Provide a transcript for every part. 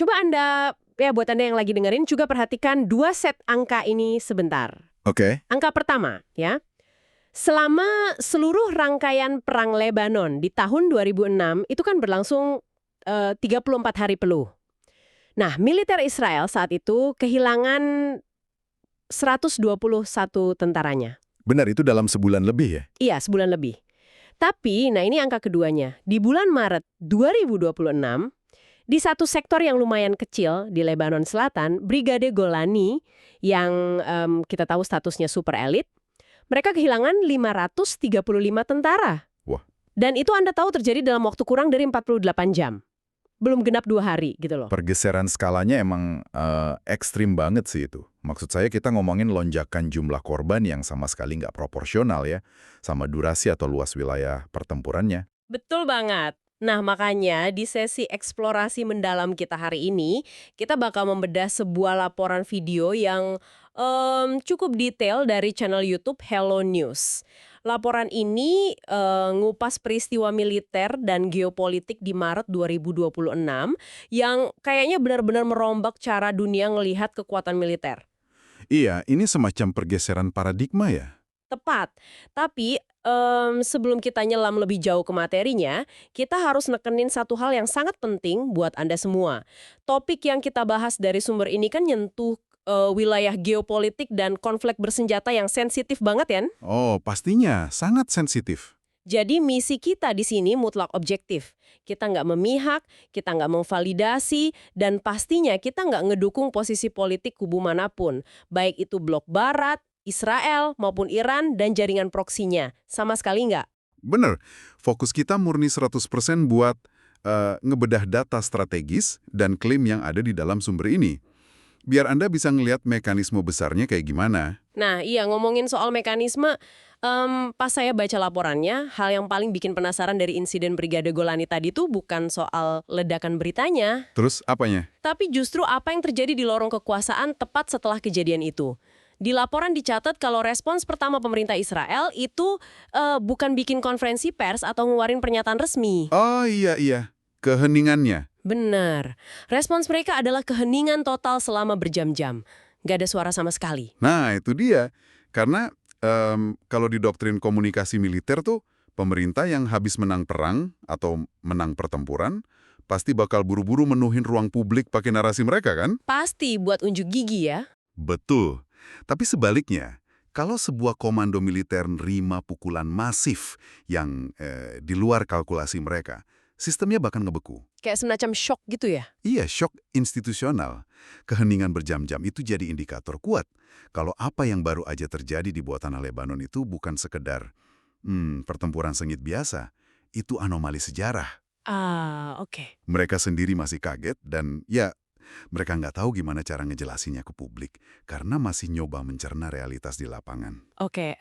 Coba buat Anda yang lagi dengerin juga perhatikan dua set angka ini sebentar. Oke. Angka pertama, ya. Selama seluruh rangkaian Perang Lebanon di tahun 2006, itu kan berlangsung 34 hari penuh. Nah, militer Israel saat itu kehilangan 121 tentaranya. Benar, itu dalam sebulan lebih ya? Iya, sebulan lebih. Tapi, nah ini angka keduanya. Di bulan Maret 2026, di satu sektor yang lumayan kecil di Lebanon Selatan, Brigade Golani yang kita tahu statusnya super elit, mereka kehilangan 535 tentara. Wah. Dan itu Anda tahu terjadi dalam waktu kurang dari 48 jam. Belum genap 2 hari gitu loh. Pergeseran skalanya emang ekstrim banget sih itu. Maksud saya kita ngomongin lonjakan jumlah korban yang sama sekali nggak proporsional ya, sama durasi atau luas wilayah pertempurannya. Betul banget. Nah, makanya di sesi eksplorasi mendalam kita hari ini, kita bakal membedah sebuah laporan video yang cukup detail dari channel YouTube Hello News. Laporan ini ngupas peristiwa militer dan geopolitik di Maret 2026 yang kayaknya benar-benar merombak cara dunia ngelihat kekuatan militer. Iya, ini semacam pergeseran paradigma ya? Tepat. Tapi sebelum kita nyelam lebih jauh ke materinya, kita harus nekenin satu hal yang sangat penting buat Anda semua. Topik yang kita bahas dari sumber ini kan nyentuh wilayah geopolitik dan konflik bersenjata yang sensitif banget ya. Oh, pastinya. Sangat sensitif. Jadi misi kita di sini mutlak objektif. Kita nggak memihak, kita nggak memvalidasi, dan pastinya kita nggak ngedukung posisi politik kubu manapun. Baik itu blok barat, Israel maupun Iran dan jaringan proksinya. Sama sekali nggak. Bener, fokus kita murni 100% buat ngebedah data strategis dan klaim yang ada di dalam sumber ini. Biar Anda bisa ngelihat mekanisme besarnya kayak gimana. Nah, iya ngomongin soal mekanisme, pas saya baca laporannya, hal yang paling bikin penasaran dari insiden Brigade Golani tadi tuh bukan soal ledakan beritanya, Terus apanya? tapi justru apa yang terjadi di lorong kekuasaan tepat setelah kejadian itu. Di laporan dicatat kalau respons pertama pemerintah Israel itu bukan bikin konferensi pers atau ngeluarin pernyataan resmi. Oh iya, keheningannya. Benar. Respons mereka adalah keheningan total selama berjam-jam. Nggak ada suara sama sekali. Nah, itu dia. Karena kalau di doktrin komunikasi militer tuh, pemerintah yang habis menang perang atau menang pertempuran, pasti bakal buru-buru menuhin ruang publik pakai narasi mereka kan? Pasti buat unjuk gigi ya. Betul. Tapi sebaliknya, kalau sebuah komando militer nerima pukulan masif yang di luar kalkulasi mereka, sistemnya bahkan ngebeku. Kayak semacam shock gitu ya. Iya, shock institusional. Keheningan berjam-jam itu jadi indikator kuat kalau apa yang baru aja terjadi di bawah tanah Lebanon itu bukan sekedar pertempuran sengit biasa. Itu anomali sejarah. Oke. Mereka sendiri masih kaget dan ya, mereka nggak tahu gimana cara ngejelasinnya ke publik karena masih nyoba mencerna realitas di lapangan. Oke,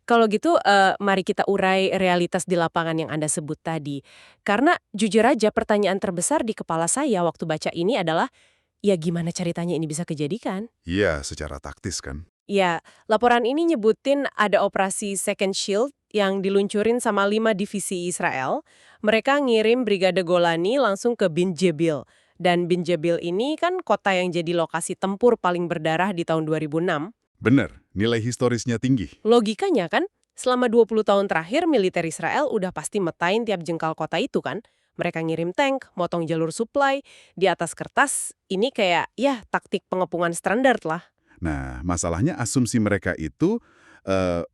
kalau gitu mari kita urai realitas di lapangan yang Anda sebut tadi. Karena jujur aja pertanyaan terbesar di kepala saya waktu baca ini adalah, ya gimana ceritanya ini bisa kejadikan? Iya, secara taktis kan. Ya, laporan ini nyebutin ada operasi Second Shield yang diluncurin sama 5 divisi Israel. Mereka ngirim Brigade Golani langsung ke Bin Jebil. Dan Bin Jebil ini kan kota yang jadi lokasi tempur paling berdarah di tahun 2006. Bener, nilai historisnya tinggi. Logikanya kan, selama 20 tahun terakhir militer Israel udah pasti metain tiap jengkal kota itu kan. Mereka ngirim tank, motong jalur supply, di atas kertas, ini kayak ya taktik pengepungan standar lah. Nah, masalahnya asumsi mereka itu,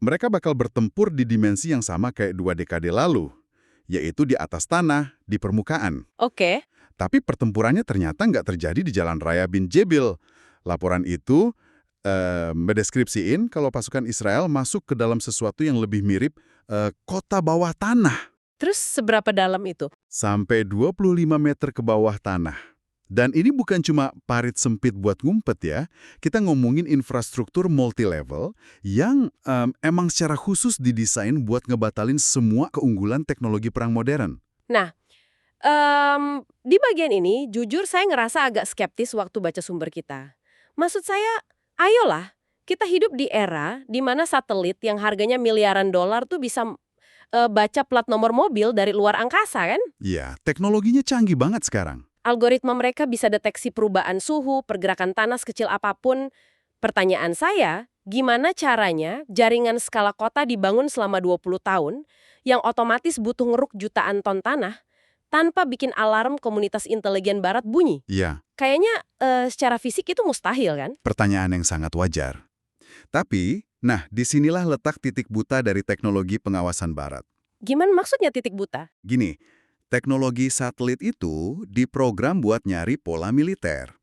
mereka bakal bertempur di dimensi yang sama kayak 2 dekade lalu, yaitu di atas tanah, di permukaan. Oke. Tapi pertempurannya ternyata nggak terjadi di Jalan Raya Bin Jebil. Laporan itu mendeskripsiin kalau pasukan Israel masuk ke dalam sesuatu yang lebih mirip kota bawah tanah. Terus seberapa dalam itu? Sampai 25 meter ke bawah tanah. Dan ini bukan cuma parit sempit buat ngumpet ya. Kita ngomongin infrastruktur multi-level yang emang secara khusus didesain buat ngebatalin semua keunggulan teknologi perang modern. Nah, di bagian ini, jujur saya ngerasa agak skeptis waktu baca sumber kita. Maksud saya, ayolah, kita hidup di era di mana satelit yang harganya miliaran dolar tuh bisa baca plat nomor mobil dari luar angkasa kan? Ya, teknologinya canggih banget sekarang. Algoritma mereka bisa deteksi perubahan suhu, pergerakan tanah sekecil apapun. Pertanyaan saya, gimana caranya jaringan skala kota dibangun selama 20 tahun yang otomatis butuh ngeruk jutaan ton tanah tanpa bikin alarm komunitas intelijen barat bunyi? Iya, Kayaknya secara fisik itu mustahil kan? pertanyaan yang sangat wajar. Tapi, nah disinilah letak titik buta dari teknologi pengawasan barat. Gimana maksudnya titik buta? Gini, teknologi satelit itu diprogram buat nyari pola militer.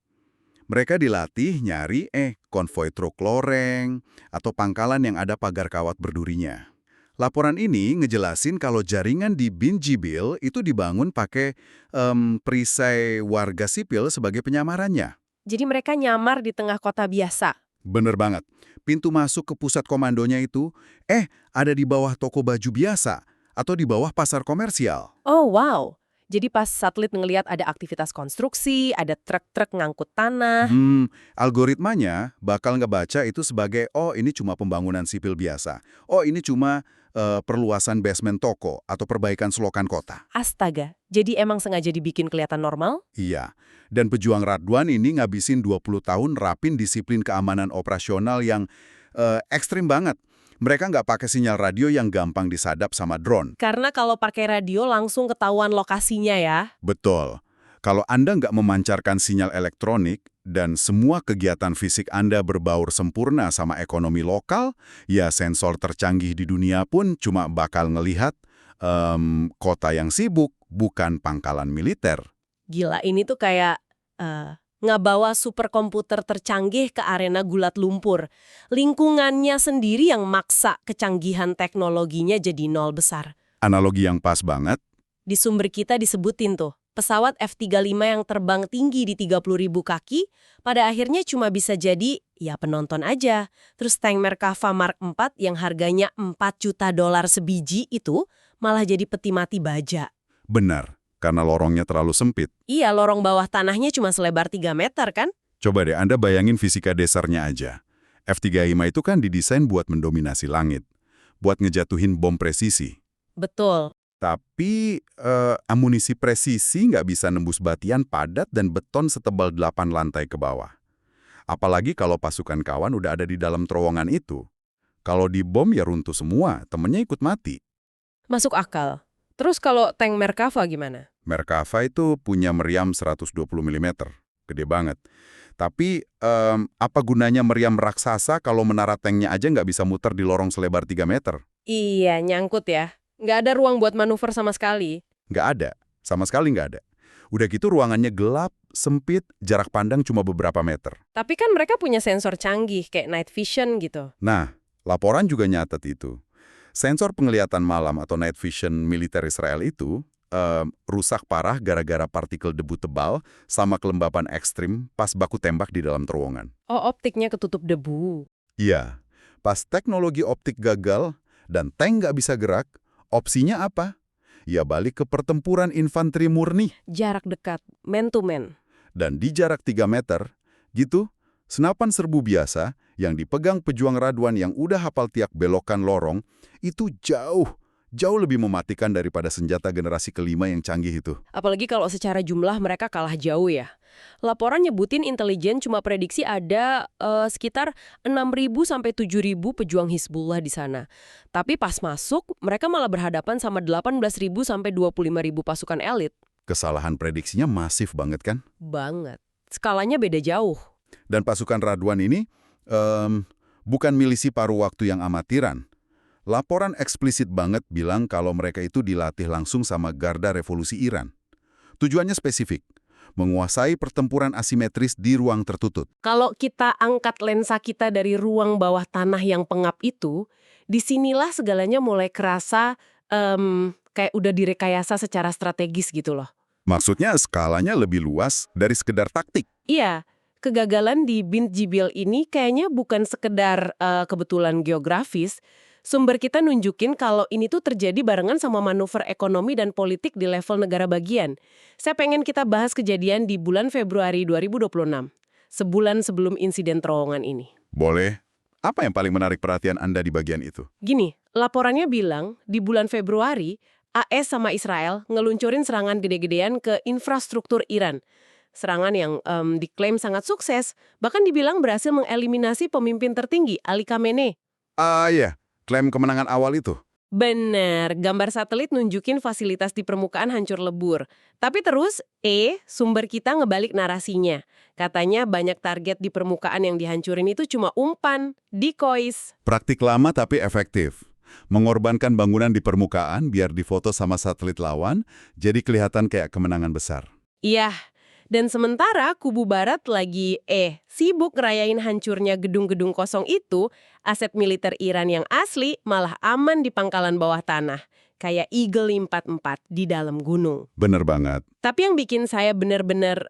Mereka dilatih nyari konvoi truk loreng atau pangkalan yang ada pagar kawat berdurinya. Laporan ini ngejelasin kalau jaringan di Binjibil itu dibangun pakai perisai warga sipil sebagai penyamarannya. Jadi mereka nyamar di tengah kota biasa. Bener banget. Pintu masuk ke pusat komandonya itu, ada di bawah toko baju biasa atau di bawah pasar komersial. Oh wow, jadi pas satelit ngelihat ada aktivitas konstruksi, ada truk-truk ngangkut tanah. Algoritmanya bakal ngebaca itu sebagai, oh ini cuma pembangunan sipil biasa. Oh ini cuma perluasan basement toko atau perbaikan selokan kota. Astaga, jadi emang sengaja dibikin kelihatan normal? Iya, dan pejuang Radwan ini ngabisin 20 tahun rapin disiplin keamanan operasional yang ekstrim banget. Mereka nggak pakai sinyal radio yang gampang disadap sama drone. Karena kalau pakai radio langsung ketahuan lokasinya ya. Betul. Kalau Anda nggak memancarkan sinyal elektronik dan semua kegiatan fisik Anda berbaur sempurna sama ekonomi lokal, ya sensor tercanggih di dunia pun cuma bakal ngelihat kota yang sibuk, bukan pangkalan militer. Gila, ini tuh kayak ngebawa superkomputer tercanggih ke arena gulat lumpur. Lingkungannya sendiri yang maksa kecanggihan teknologinya jadi nol besar. Analogi yang pas banget. Di sumber kita disebutin tuh, pesawat F-35 yang terbang tinggi di 30.000 kaki, pada akhirnya cuma bisa jadi, ya penonton aja. Terus tank Merkava Mark IV yang harganya $4 juta sebiji itu, malah jadi peti mati baja. Benar, karena lorongnya terlalu sempit. Iya, lorong bawah tanahnya cuma selebar 3 meter kan? Coba deh Anda bayangin fisika dasarnya aja. F-35 itu kan didesain buat mendominasi langit, buat ngejatuhin bom presisi. Betul. Tapi amunisi presisi nggak bisa nembus batian padat dan beton setebal 8 lantai ke bawah. Apalagi kalau pasukan kawan udah ada di dalam terowongan itu. Kalau dibom ya runtuh semua, temennya ikut mati. Masuk akal. Terus kalau tank Merkava gimana? Merkava itu punya meriam 120 mm, gede banget. Tapi apa gunanya meriam raksasa kalau menara tanknya aja nggak bisa muter di lorong selebar 3 meter? Iya, nyangkut ya. Nggak ada ruang buat manuver sama sekali. Nggak ada, sama sekali nggak ada. Udah gitu ruangannya gelap, sempit, jarak pandang cuma beberapa meter. Tapi kan mereka punya sensor canggih, kayak night vision gitu. Nah, laporan juga nyatet itu. Sensor penglihatan malam atau night vision militer Israel itu rusak parah gara-gara partikel debu tebal sama kelembapan ekstrim pas baku tembak di dalam terowongan. Oh, optiknya ketutup debu. Iya, pas teknologi optik gagal dan tank nggak bisa gerak, opsinya apa? Ya balik ke pertempuran infanteri murni. Jarak dekat, man to man. Dan di jarak 3 meter, gitu, senapan serbu biasa yang dipegang pejuang Radwan yang udah hafal tiap belokan lorong, itu jauh lebih mematikan daripada senjata generasi kelima yang canggih itu. Apalagi kalau secara jumlah mereka kalah jauh ya. Laporan nyebutin intelijen cuma prediksi ada sekitar 6.000 sampai 7.000 pejuang Hizbullah di sana. Tapi pas masuk, mereka malah berhadapan sama 18.000 sampai 25.000 pasukan elit. Kesalahan prediksinya masif banget kan? Banget. Skalanya beda jauh. Dan pasukan Radwan ini bukan milisi paruh waktu yang amatiran. Laporan eksplisit banget bilang kalau mereka itu dilatih langsung sama Garda Revolusi Iran. Tujuannya spesifik, menguasai pertempuran asimetris di ruang tertutup. Kalau kita angkat lensa kita dari ruang bawah tanah yang pengap itu, disinilah segalanya mulai kerasa kayak udah direkayasa secara strategis gitu loh. Maksudnya skalanya lebih luas dari sekedar taktik. Iya, kegagalan di Bint Jibil ini kayaknya bukan sekedar kebetulan geografis. Sumber kita nunjukin kalau ini tuh terjadi barengan sama manuver ekonomi dan politik di level negara bagian. Saya pengen kita bahas kejadian di bulan Februari 2026, sebulan sebelum insiden terowongan ini. Boleh. Apa yang paling menarik perhatian Anda di bagian itu? Gini, laporannya bilang di bulan Februari AS sama Israel ngeluncurin serangan gede-gedean ke infrastruktur Iran. Serangan yang diklaim sangat sukses, bahkan dibilang berhasil mengeliminasi pemimpin tertinggi, Ali Khamenei. Iya, klaim kemenangan awal itu. Bener, gambar satelit nunjukin fasilitas di permukaan hancur lebur. Tapi terus, sumber kita ngebalik narasinya. Katanya banyak target di permukaan yang dihancurin itu cuma umpan, decoys. Praktik lama tapi efektif. Mengorbankan bangunan di permukaan biar difoto sama satelit lawan, jadi kelihatan kayak kemenangan besar. Iya, dan sementara kubu barat lagi sibuk ngerayain hancurnya gedung-gedung kosong itu, aset militer Iran yang asli malah aman di pangkalan bawah tanah, kayak Eagle 44 di dalam gunung. Bener banget. Tapi yang bikin saya benar-benar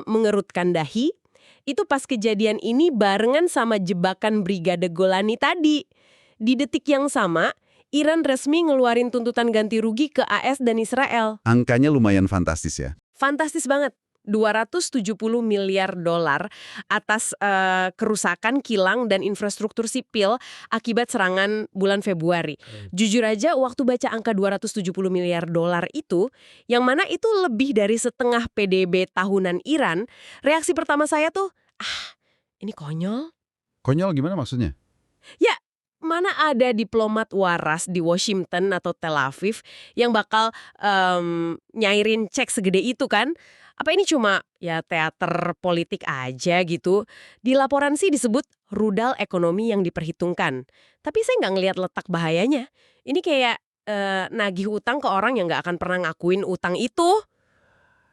mengerutkan dahi, itu pas kejadian ini barengan sama jebakan Brigade Golani tadi. Di detik yang sama, Iran resmi ngeluarin tuntutan ganti rugi ke AS dan Israel. Angkanya lumayan fantastis ya. Fantastis banget. 270 miliar dolar atas kerusakan kilang dan infrastruktur sipil akibat serangan bulan Februari. Jujur aja waktu baca angka 270 miliar dolar itu, yang mana itu lebih dari setengah PDB tahunan Iran, reaksi pertama saya tuh, ini konyol. Konyol gimana maksudnya? Ya, mana ada diplomat waras di Washington atau Tel Aviv yang bakal nyairin cek segede itu kan? Apa ini cuma ya teater politik aja gitu? Di laporan sih disebut rudal ekonomi yang diperhitungkan. Tapi saya nggak ngelihat letak bahayanya. Ini kayak nagih utang ke orang yang nggak akan pernah ngakuin utang itu.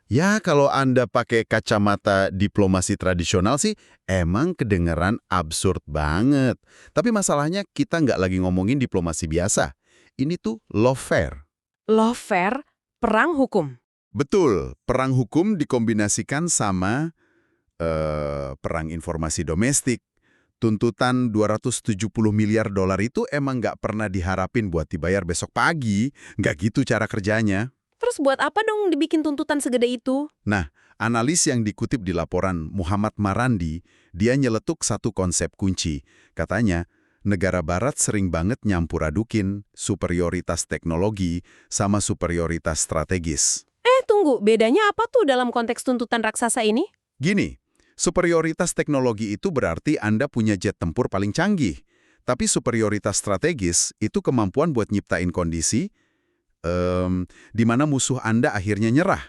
Ya, kalau Anda pakai kacamata diplomasi tradisional sih, emang kedengeran absurd banget. Tapi masalahnya kita nggak lagi ngomongin diplomasi biasa. Ini tuh lawfare. Lawfare, perang hukum. Betul, perang hukum dikombinasikan sama perang informasi domestik. Tuntutan 270 miliar dolar itu emang nggak pernah diharapin buat dibayar besok pagi. Nggak gitu cara kerjanya. Terus buat apa dong dibikin tuntutan segede itu? Nah, analis yang dikutip di laporan Muhammad Marandi, dia nyeletuk satu konsep kunci. Katanya, negara barat sering banget nyampur adukin superioritas teknologi sama superioritas strategis. Tunggu, bedanya apa tuh dalam konteks tuntutan raksasa ini? Gini, superioritas teknologi itu berarti Anda punya jet tempur paling canggih. Tapi superioritas strategis itu kemampuan buat nyiptain kondisi di mana musuh Anda akhirnya nyerah,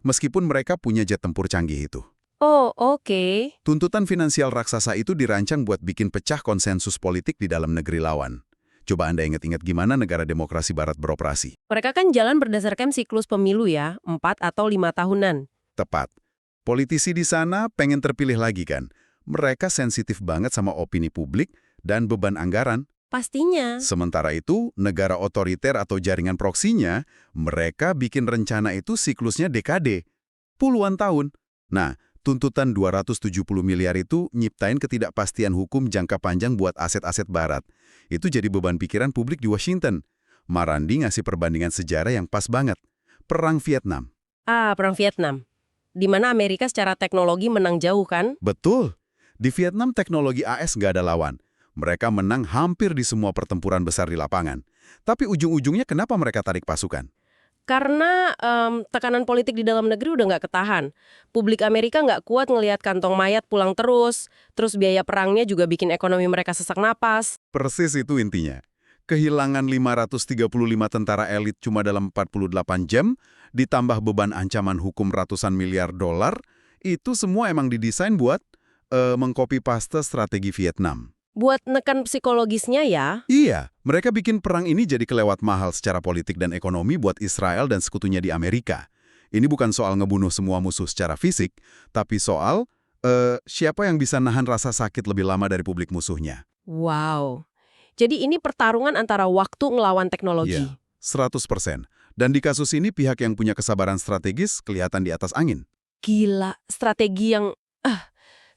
meskipun mereka punya jet tempur canggih itu. Oh, oke. Tuntutan finansial raksasa itu dirancang buat bikin pecah konsensus politik di dalam negeri lawan. Coba Anda ingat-ingat gimana negara demokrasi barat beroperasi. Mereka kan jalan berdasarkan siklus pemilu ya, 4 atau 5 tahunan. Tepat. Politisi di sana pengen terpilih lagi kan. Mereka sensitif banget sama opini publik dan beban anggaran. Pastinya. Sementara itu, negara otoriter atau jaringan proksinya, mereka bikin rencana itu siklusnya dekade. Puluhan tahun. Nah, tuntutan 270 miliar itu nyiptain ketidakpastian hukum jangka panjang buat aset-aset barat. Itu jadi beban pikiran publik di Washington. Marandi ngasih perbandingan sejarah yang pas banget. Perang Vietnam. Perang Vietnam. Di mana Amerika secara teknologi menang jauh kan? Betul. Di Vietnam teknologi AS nggak ada lawan. Mereka menang hampir di semua pertempuran besar di lapangan. Tapi ujung-ujungnya kenapa mereka tarik pasukan? Karena tekanan politik di dalam negeri udah nggak ketahan. Publik Amerika nggak kuat ngelihat kantong mayat pulang terus biaya perangnya juga bikin ekonomi mereka sesak napas. Persis itu intinya. Kehilangan 535 tentara elit cuma dalam 48 jam, ditambah beban ancaman hukum ratusan miliar dolar, itu semua emang didesain buat mengcopy paste strategi Vietnam. Buat nekan psikologisnya ya. Iya, mereka bikin perang ini jadi kelewat mahal secara politik dan ekonomi buat Israel dan sekutunya di Amerika. Ini bukan soal ngebunuh semua musuh secara fisik, tapi soal siapa yang bisa nahan rasa sakit lebih lama dari publik musuhnya. Wow. Jadi ini pertarungan antara waktu ngelawan teknologi. Iya, 100%. Dan di kasus ini pihak yang punya kesabaran strategis kelihatan di atas angin. Gila, strategi yang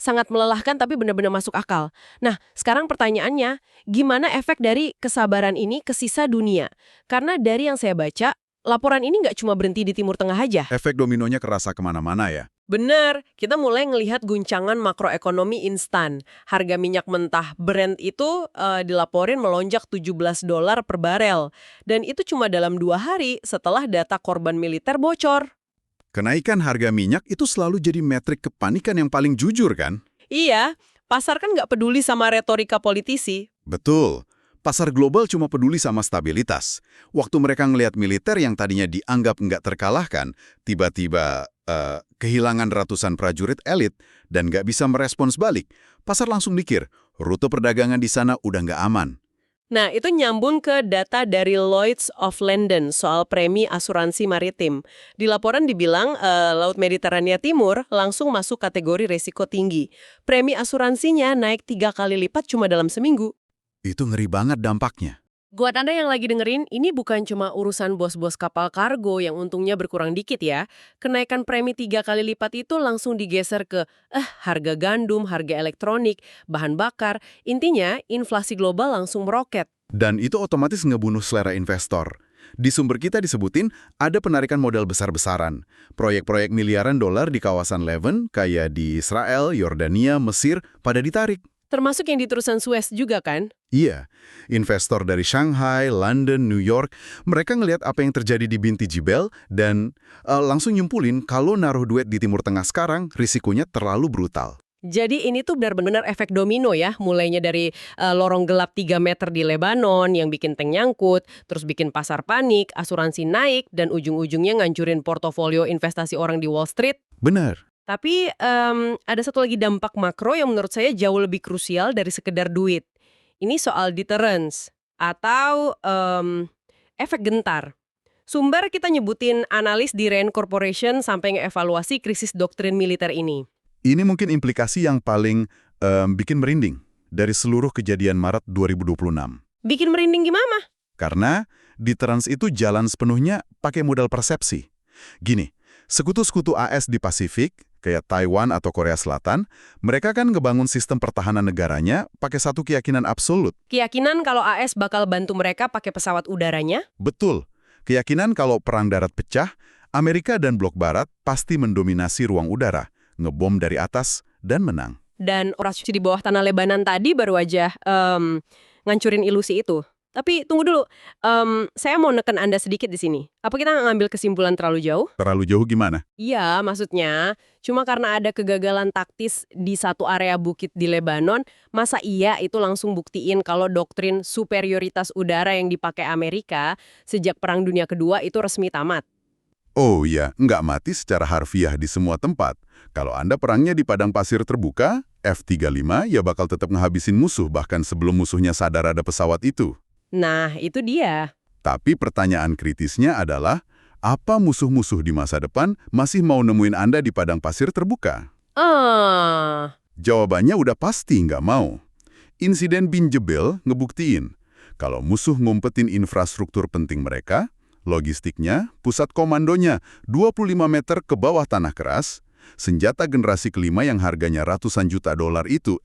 sangat melelahkan tapi benar-benar masuk akal. Nah, sekarang pertanyaannya, gimana efek dari kesabaran ini ke sisa dunia? Karena dari yang saya baca, laporan ini nggak cuma berhenti di Timur Tengah aja. Efek dominonya kerasa kemana-mana ya. Bener, kita mulai ngelihat guncangan makroekonomi instan. Harga minyak mentah Brent itu dilaporin melonjak $17 per barel. Dan itu cuma dalam 2 hari setelah data korban militer bocor. Kenaikan harga minyak itu selalu jadi metrik kepanikan yang paling jujur kan? Iya, pasar kan nggak peduli sama retorika politisi. Betul. Pasar global cuma peduli sama stabilitas. Waktu mereka ngelihat militer yang tadinya dianggap nggak terkalahkan, tiba-tiba kehilangan ratusan prajurit elit dan nggak bisa merespons balik, pasar langsung mikir, rute perdagangan di sana udah nggak aman. Nah, itu nyambung ke data dari Lloyd's of London soal premi asuransi maritim. Di laporan dibilang Laut Mediterania Timur langsung masuk kategori resiko tinggi. Premi asuransinya naik 3 kali lipat cuma dalam seminggu. Itu ngeri banget dampaknya. Buat Anda yang lagi dengerin, ini bukan cuma urusan bos-bos kapal kargo yang untungnya berkurang dikit ya. Kenaikan premi 3 kali lipat itu langsung digeser ke harga gandum, harga elektronik, bahan bakar. Intinya, inflasi global langsung meroket. Dan itu otomatis ngebunuh selera investor. Di sumber kita disebutin ada penarikan modal besar-besaran. Proyek-proyek miliaran dolar di kawasan Levant, kayak di Israel, Yordania, Mesir, pada ditarik. Termasuk yang di terusan Suez juga kan? Iya, investor dari Shanghai, London, New York, mereka ngelihat apa yang terjadi di Binti Jibel dan langsung nyimpulin kalau naruh duit di Timur Tengah sekarang risikonya terlalu brutal. Jadi ini tuh benar-benar efek domino ya, mulainya dari lorong gelap 3 meter di Lebanon yang bikin tank nyangkut, terus bikin pasar panik, asuransi naik, dan ujung-ujungnya ngancurin portofolio investasi orang di Wall Street. Benar. Tapi ada satu lagi dampak makro yang menurut saya jauh lebih krusial dari sekedar duit. Ini soal deterrence atau efek gentar. Sumber kita nyebutin analis di Rand Corporation sampai ngeevaluasi krisis doktrin militer ini. Ini mungkin implikasi yang paling bikin merinding dari seluruh kejadian Maret 2026. Bikin merinding gimana? Karena deterrence itu jalan sepenuhnya pakai modal persepsi. Gini, sekutu-sekutu AS di Pasifik, kayak Taiwan atau Korea Selatan, mereka kan ngebangun sistem pertahanan negaranya pakai satu keyakinan absolut. Keyakinan kalau AS bakal bantu mereka pakai pesawat udaranya? Betul. Keyakinan kalau perang darat pecah, Amerika dan Blok Barat pasti mendominasi ruang udara, ngebom dari atas, dan menang. Dan operasi di bawah tanah Lebanon tadi baru aja ngancurin ilusi itu. Tapi tunggu dulu, saya mau neken Anda sedikit di sini. Apa kita nggak ngambil kesimpulan terlalu jauh? Terlalu jauh gimana? Iya, maksudnya cuma karena ada kegagalan taktis di satu area bukit di Lebanon, masa iya itu langsung buktiin kalau doktrin superioritas udara yang dipakai Amerika sejak Perang Dunia Kedua itu resmi tamat? Oh iya, nggak mati secara harfiah di semua tempat. Kalau Anda perangnya di padang pasir terbuka, F-35 ya bakal tetap ngehabisin musuh bahkan sebelum musuhnya sadar ada pesawat itu. Nah, itu dia. Tapi pertanyaan kritisnya adalah, apa musuh-musuh di masa depan masih mau nemuin Anda di padang pasir terbuka? Jawabannya udah pasti nggak mau. Insiden Bin Jebel ngebuktiin, kalau musuh ngumpetin infrastruktur penting mereka, logistiknya, pusat komandonya 25 meter ke bawah tanah keras, senjata generasi kelima yang harganya ratusan juta dolar itu,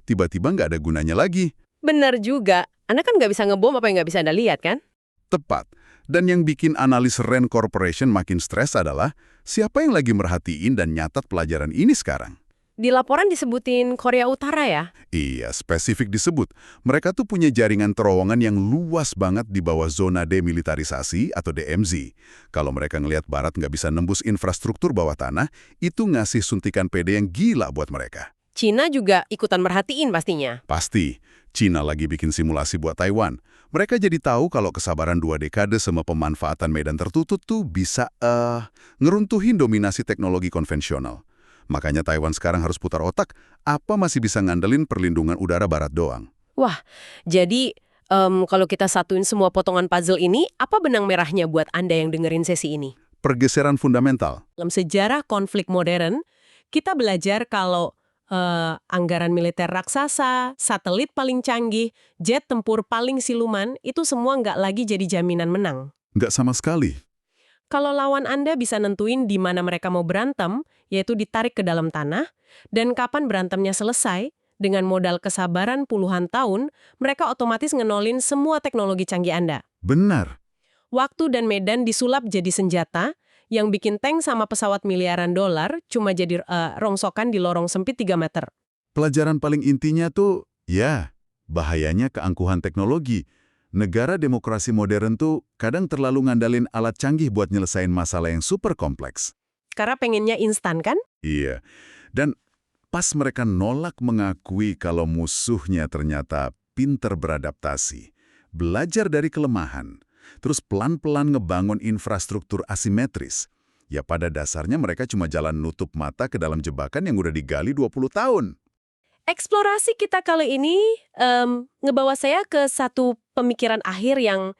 tiba-tiba nggak ada gunanya lagi. Benar juga. Anda kan nggak bisa ngebom apa yang nggak bisa Anda lihat, kan? Tepat. Dan yang bikin analis Rand Corporation makin stres adalah siapa yang lagi merhatiin dan nyatat pelajaran ini sekarang. Di laporan disebutin Korea Utara ya? Iya, spesifik disebut. Mereka tuh punya jaringan terowongan yang luas banget di bawah zona demilitarisasi atau DMZ. Kalau mereka ngelihat Barat nggak bisa nembus infrastruktur bawah tanah, itu ngasih suntikan PD yang gila buat mereka. Cina juga ikutan merhatiin pastinya. Pasti. Cina lagi bikin simulasi buat Taiwan. Mereka jadi tahu kalau kesabaran 2 dekade sama pemanfaatan medan tertutup tuh bisa ngeruntuhin dominasi teknologi konvensional. Makanya Taiwan sekarang harus putar otak, apa masih bisa ngandelin perlindungan udara Barat doang. Wah, jadi kalau kita satuin semua potongan puzzle ini, apa benang merahnya buat Anda yang dengerin sesi ini? Pergeseran fundamental. Dalam sejarah konflik modern, kita belajar kalau anggaran militer raksasa, satelit paling canggih, jet tempur paling siluman, itu semua nggak lagi jadi jaminan menang. Nggak sama sekali. Kalau lawan Anda bisa nentuin di mana mereka mau berantem, yaitu ditarik ke dalam tanah, dan kapan berantemnya selesai, dengan modal kesabaran puluhan tahun, mereka otomatis ngenolin semua teknologi canggih Anda. Benar. Waktu dan medan disulap jadi senjata, yang bikin tank sama pesawat miliaran dolar cuma jadi rongsokan di lorong sempit 3 meter. Pelajaran paling intinya tuh, ya, bahayanya keangkuhan teknologi. Negara demokrasi modern tuh kadang terlalu ngandalin alat canggih buat nyelesain masalah yang super kompleks. Karena pengennya instan kan? Iya, dan pas mereka nolak mengakui kalau musuhnya ternyata pinter beradaptasi, belajar dari kelemahan, terus pelan-pelan ngebangun infrastruktur asimetris, ya pada dasarnya mereka cuma jalan nutup mata ke dalam jebakan yang udah digali 20 tahun. Eksplorasi kita kali ini ngebawa saya ke satu pemikiran akhir yang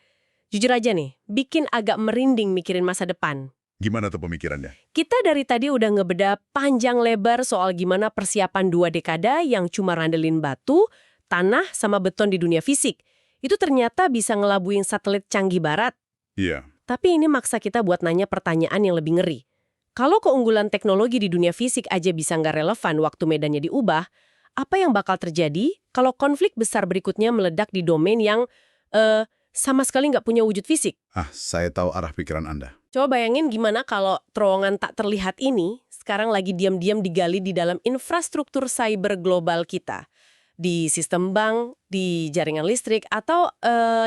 jujur aja nih, bikin agak merinding mikirin masa depan. Gimana tuh pemikirannya? Kita dari tadi udah ngebeda panjang lebar soal gimana persiapan 2 dekada yang cuma randelin batu, tanah, sama beton di dunia fisik. Itu ternyata bisa ngelabuin satelit canggih barat. Iya. Tapi ini maksa kita buat nanya pertanyaan yang lebih ngeri. Kalau keunggulan teknologi di dunia fisik aja bisa nggak relevan waktu medannya diubah, apa yang bakal terjadi kalau konflik besar berikutnya meledak di domain yang sama sekali nggak punya wujud fisik? Saya tahu arah pikiran Anda. Coba bayangin gimana kalau terowongan tak terlihat ini sekarang lagi diam-diam digali di dalam infrastruktur cyber global kita. Di sistem bank, di jaringan listrik, atau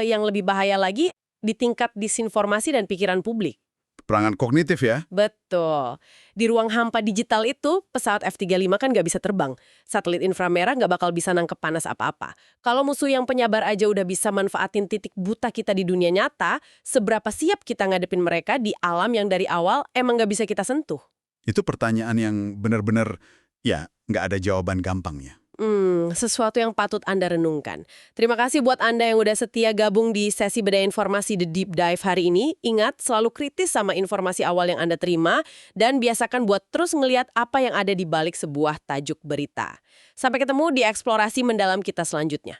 yang lebih bahaya lagi, di tingkat disinformasi dan pikiran publik. Perangan kognitif ya? Betul. Di ruang hampa digital itu, pesawat F-35 kan nggak bisa terbang. Satelit inframerah nggak bakal bisa nangkep panas apa-apa. Kalau musuh yang penyabar aja udah bisa manfaatin titik buta kita di dunia nyata, seberapa siap kita ngadepin mereka di alam yang dari awal emang nggak bisa kita sentuh? Itu pertanyaan yang benar-benar, ya, nggak ada jawaban gampangnya. Sesuatu yang patut Anda renungkan. Terima kasih buat Anda yang udah setia gabung di sesi Bedah Informasi The Deep Dive hari ini. Ingat, selalu kritis sama informasi awal yang Anda terima, dan biasakan buat terus ngeliat apa yang ada di balik sebuah tajuk berita. Sampai ketemu di eksplorasi mendalam kita selanjutnya.